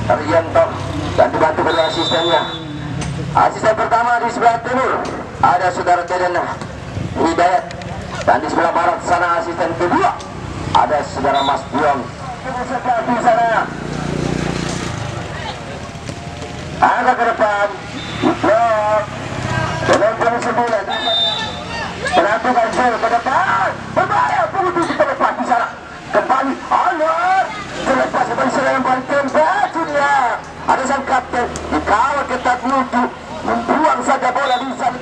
Arianto dan dibantu oleh asistennya. Asisten pertama di sebelah timur ada saudara Deden Hidayat, dan di sebelah barat sana asisten kedua ada saudara Mas Dion. Di sana angka ke depan blok dengan 29 penampilan Zul ke depan berbahaya, putus ke depan di sana kembali Anwar selepas kembali serangan tembak Junior. Ada sang kapten dikawal ketat Mutu membuang saja bola di sana.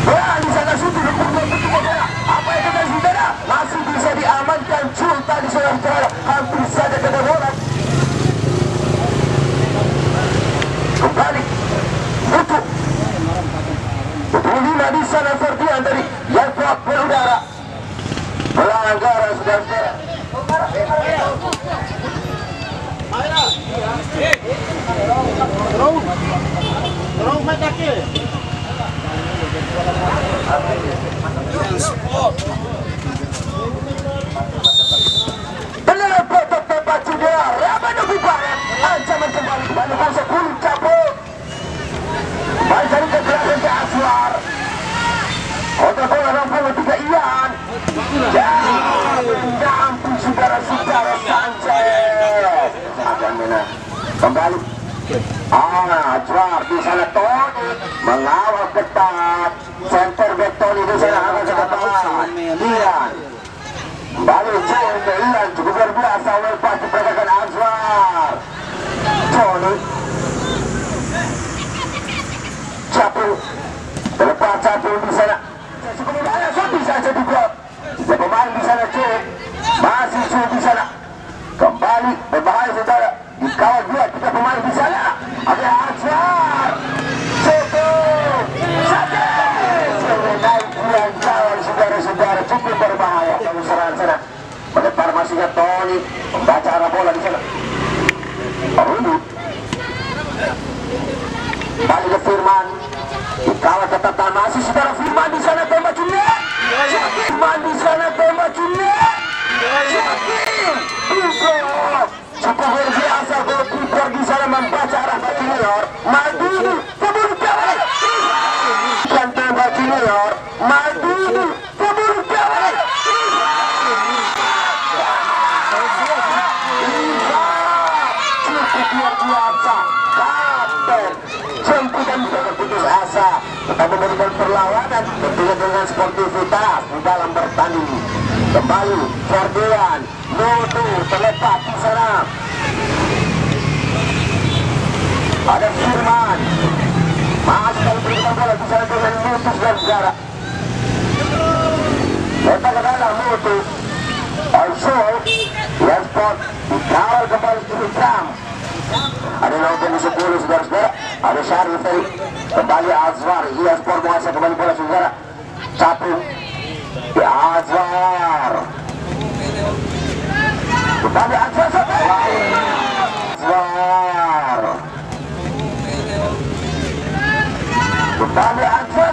Wah, di sana sudah bola. Apa yang kita saudara? Masih bisa diamankan Jul tadi saudara, hampir saja kena bola. Kembali Mutu. Lima di sana Ferdian dari yang kuat berudara. Pelanggaran saudara-saudara. Terus main kaki. Benar betul tembak Junior. Ramai bubaran. Ancaman kembali. Bandung 10 cabut. Baik ke belakang ke Aswar. Otak bola 63 Ian. Ya ampun saudara-saudara Sanchez. Kembali. Aswar di sana Tony mengawal ketat. Center back Tony di sana akan ke depan. Ian. Kembali jauh ke Ian, cukup luar biasa oleh pasti pergerakan Aswar. Tony. Capu. Terlepas Capu di sana. Cukup berbahaya, bisa jadi gol. Tiga pemain di sana cukup. Masih cukup di sana. Kembali berbahaya saudara. Dikawal 2-3 pemain di sana. Ada Aswar. Cukup. Satu. Naik yang kawal saudara-saudara, cukup berbahaya. Kamu serangan sana. Mendepan masihnya Tony. Membaca arah bola di sana. Rudy. Kembali ke Firman. Dikawal ketat masih saudara Firman di sana tembak Junior. Firman di sana tembak Junior. Cukup luar biasa goalkeeper di sana membaca arah Junior. Madu keburu gawang. Bukan tembak Junior. Madu keburu gawang. Cukup luar biasa. Kapten jemputan tidak putus asa, tetap memberikan perlawanan tentunya dengan sportivitas di dalam bertanding. Kembali Ferdian Mutu terlepas di sana. Ada Firman masih kali berikan bola di sana dengan Mutu dan Zara. Letak ke dalam Mutu. Also yang spot dikawal kembali ke Ikram. Ada nomor 10 saudara-saudara. Ada Syarif tadi. Kembali Azwar. Ia sport menguasai kembali bola saudara. Capu di Azwar. Kembali Azwar. Azwar. Kembali Azwar.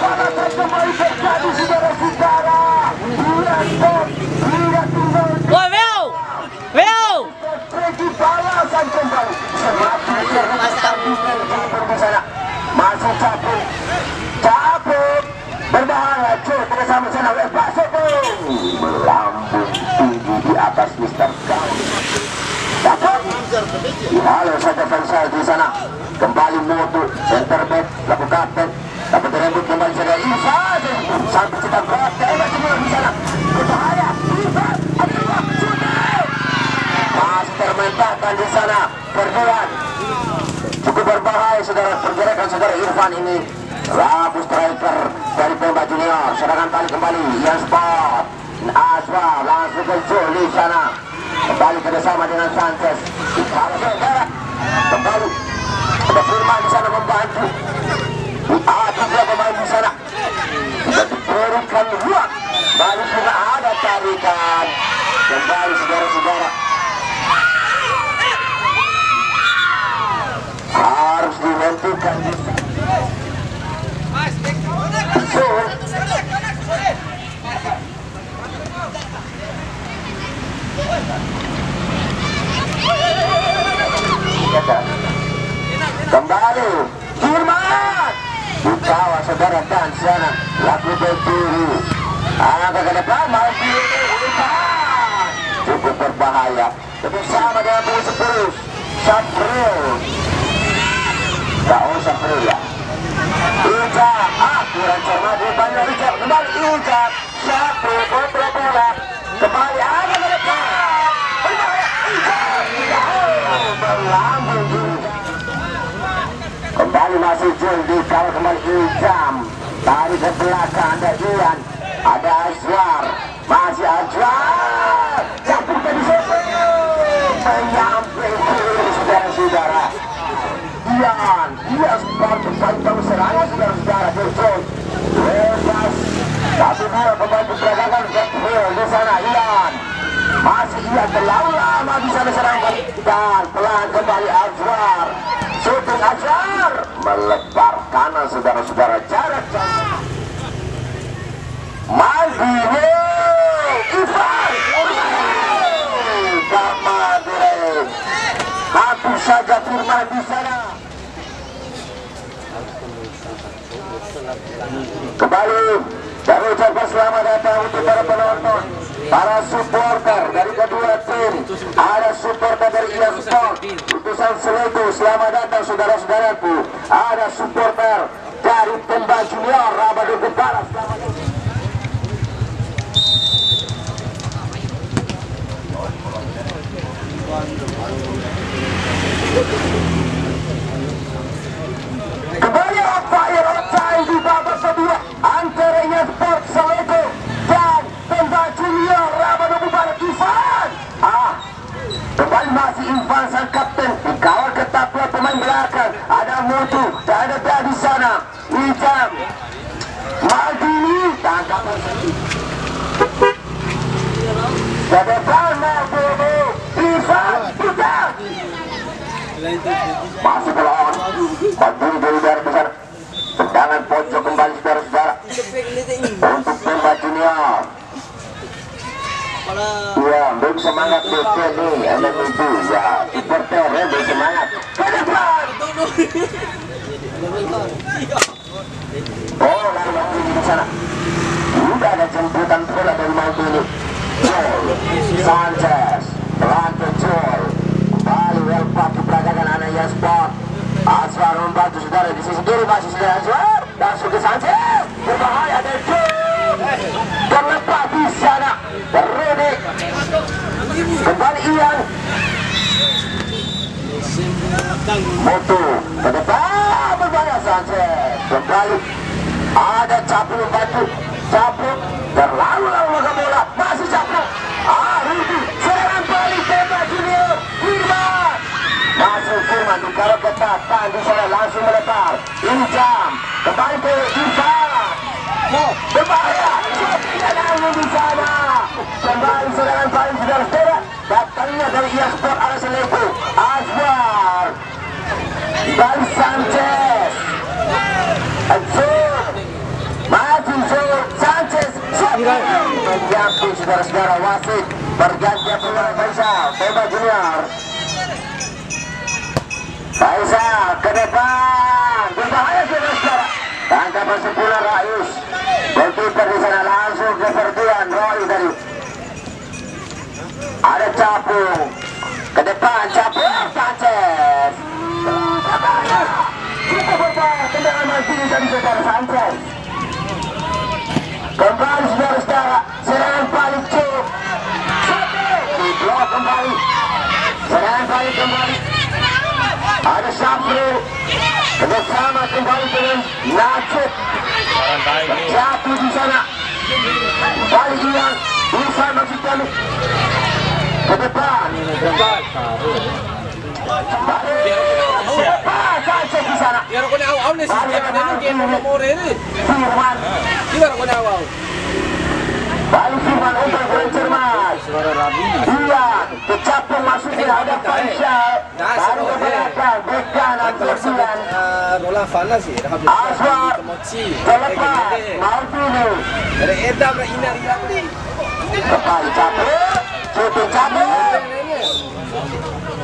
Sangat kembali terjadi saudara-saudara. Ia sport. Ia tinggal. Balasan kembali masih Capu berbahaya cuy bersama sana melambung tinggi di atas Mister Kau dapat halo saja fansal di sana. Kembali Mutu center back laku kapten dapat direbut kembali saja Ivan sampai cetak berat tembak semua di sana berbahaya Ivan termentahkan di sana Ferdian. Cukup berbahaya saudara pergerakan saudara Irfan ini. Laku striker dari Pemba Junior. Serangan balik kembali yang spot Aswa langsung ke Jul di sana. Kembali kerjasama dengan Sanchez. Kalau saudara kembali ada Firman di sana membantu. Ada pemain di sana. Sudah diberikan ruang. Balik juga ada tarikan. Kembali saudara-saudara. Harus dihentikan. sana. Laku Peturu. Angkat ke depan. Maju. Cukup berbahaya. Bersama dengan punggung 10. Sapril. Tak usah Sapril ya. Ijab. Kurang cermat. Banyak Ijab. Kembali Ijab. Sapril. Bola. Kembali. Angkat ke depan. Berlambung. Kembali masih Juldi. Kalau kembali Ijam. Tarik ke belakang. Ada Ian. Ada Azwar. Masih Azwar. Campur ke di situ. Menyamping kiri saudara-saudara. Ian. Dia sport pantang serangan saudara-saudara. Berjol. Bebas. Satu dua pembantu perdagangan. Gabriel di sana. Ian. Masih Ian terlalu lama di sana serangan. Dan pelan kembali Azwar. Shooting Azwar. Melebar kanan saudara-saudara. Jarak Maldini Ivan Kamadre. Hampir saja Firman di sana. Kembali kami ucapkan selamat datang untuk para penonton, para supporter dari kedua tim. Ada supporter dari Ian Sport Utusan Seletu, selamat datang saudara-saudaraku. Ada supporter dari Tembak Junior Rabadugu Barat, selamat datang. Kembali fire di babak kedua antara Ian Sport Seletu dan Tembak Junior Rabadugu Barat. Ivan kembali masih Ivan sang kapten, dikawal ketat oleh pemain belakang. Ada Mutu dan ada Dah di sana. Ijam Maldini tangkapan ke depan. Maldini Ivan sudah masih pelan. Maldini dari daerah besar. Tendangan pojok kembali saudara-saudara untuk Tembak Junior. Ya, beri semangat BK nih, anak itu ya, supporter ya, beri semangat. Ke depan. Oh, lari Maldini di sana. Sudah ada jemputan bola dari Maldini. Joel Sanchez, pelan ke Joel. Kembali Welpak diperagakan anak Ian Sport. Azwar membantu saudara di sisi kiri, masih saudara Azwar. Langsung ke Sanchez, berbahaya ada Joel. Terlepas di sana. Rudy. Kembali Ian. Mutu ke depan, berbahaya Sanchez. Kembali ada Capu membantu. Capu terlalu lama ke bola, masih Capu. Rudy, serangan balik Tembak Junior. Firman masuk, Firman dikawal ketat, di sana langsung melebar. Ijam kembali ke Ivan. Berbahaya, tidak nanggung di sana. Kembali serangan balik saudara-saudara. Datangnya dari Ian Sport ala Seletu. Azwar dari Sanchez. Azwar maju Joel Sanchez. Menyamping saudara-saudara, wasit bergantian pemain Faisal. Tembak Junior. Faisal ke depan, berbahaya saudara-saudara. Tangkapan sempurna Rais. Goalkeeper di sana langsung ke Ferdian Roy tadi. Ada Capu ke depan, Capu Sanchez. Berbahaya. Kita berbahaya, tendangan Maldini dari saudara Sanchez. Kembali saudara-saudara, serangan balik Cuk. Diblok kembali. Serangan balik kembali. Ada Syafri bersama kembali dengan Najib. Jatuh di sana. Kembali Ian. Bisa maksud kami. Ke depan. Sanchez di sana. Biar aku awal nih sistem ini game nomor ini. Firman. Biar aku awal. Balik Firman untuk bercermat. Suara Rabi. Iya, kecapung masuknya ada Faisal. Baru ke belakang, Bekan Antosulan. Rola Fana sih. Azwar, terlepas, Maldini. Dari Edam lah ini hari. Kembali Capung, cukup Capung.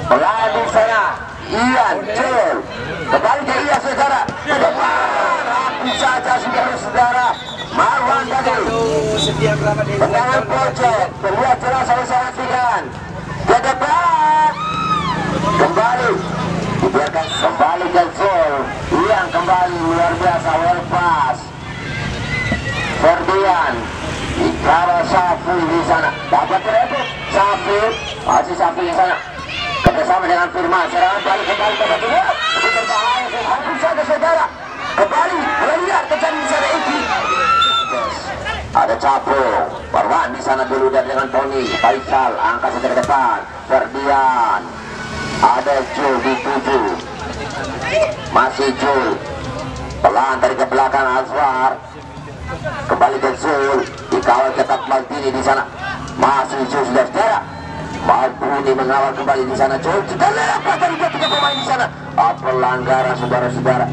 Pelan di sana, Ian, Joel. Kembali ke Ian saudara. Ke depan, rapi saja saudara-saudara. Itu setiap kerabat yang Tendangan pojok, terlihat jelas oleh Safian. Ke depan. Kembali. Dibiarkan kembali ke Zul. Yang kembali luar biasa, well pass. Ferdian. Dikawal Safi di sana. Dapat terebut. Safi. Masih Safi di sana. Kerjasama dengan Firman. Serangan balik kembali ke Batunya. Itu berbahaya. Hampir saja saudara. Kembali. Melihat kejar di sana Iki. Ada Capo, Parwan di sana dulu dan dengan Tony, Faisal angkat ke depan, Ferdian, ada Jul di 7, masih Jul, pelan dari ke belakang Azwar, kembali ke Zul, dikawal ketat Maldini di sana, masih Jul sudah sejarah, Malbuni mengawal kembali di sana Jul, kita lepas dari ketiga pemain di sana, pelanggaran saudara-saudara.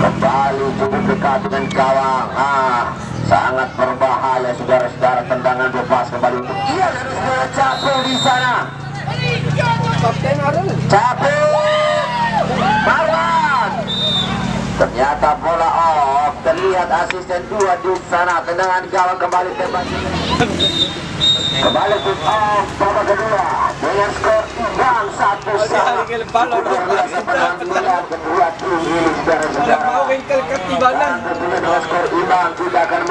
Kembali cukup dekat dengan gawang. Sangat berbahaya saudara-saudara, tendangan bebas kembali untuk iya dari saudara Capo di sana. Capo Marwan. Ternyata bola off. Terlihat asisten 2 di sana. Tendangan gawang kembali tembak. Kembali kick off babak kedua dengan skor imbang 1-1. Kedua tim ini saudara-saudara. Bengkel ketibanan. Skor imbang tidak akan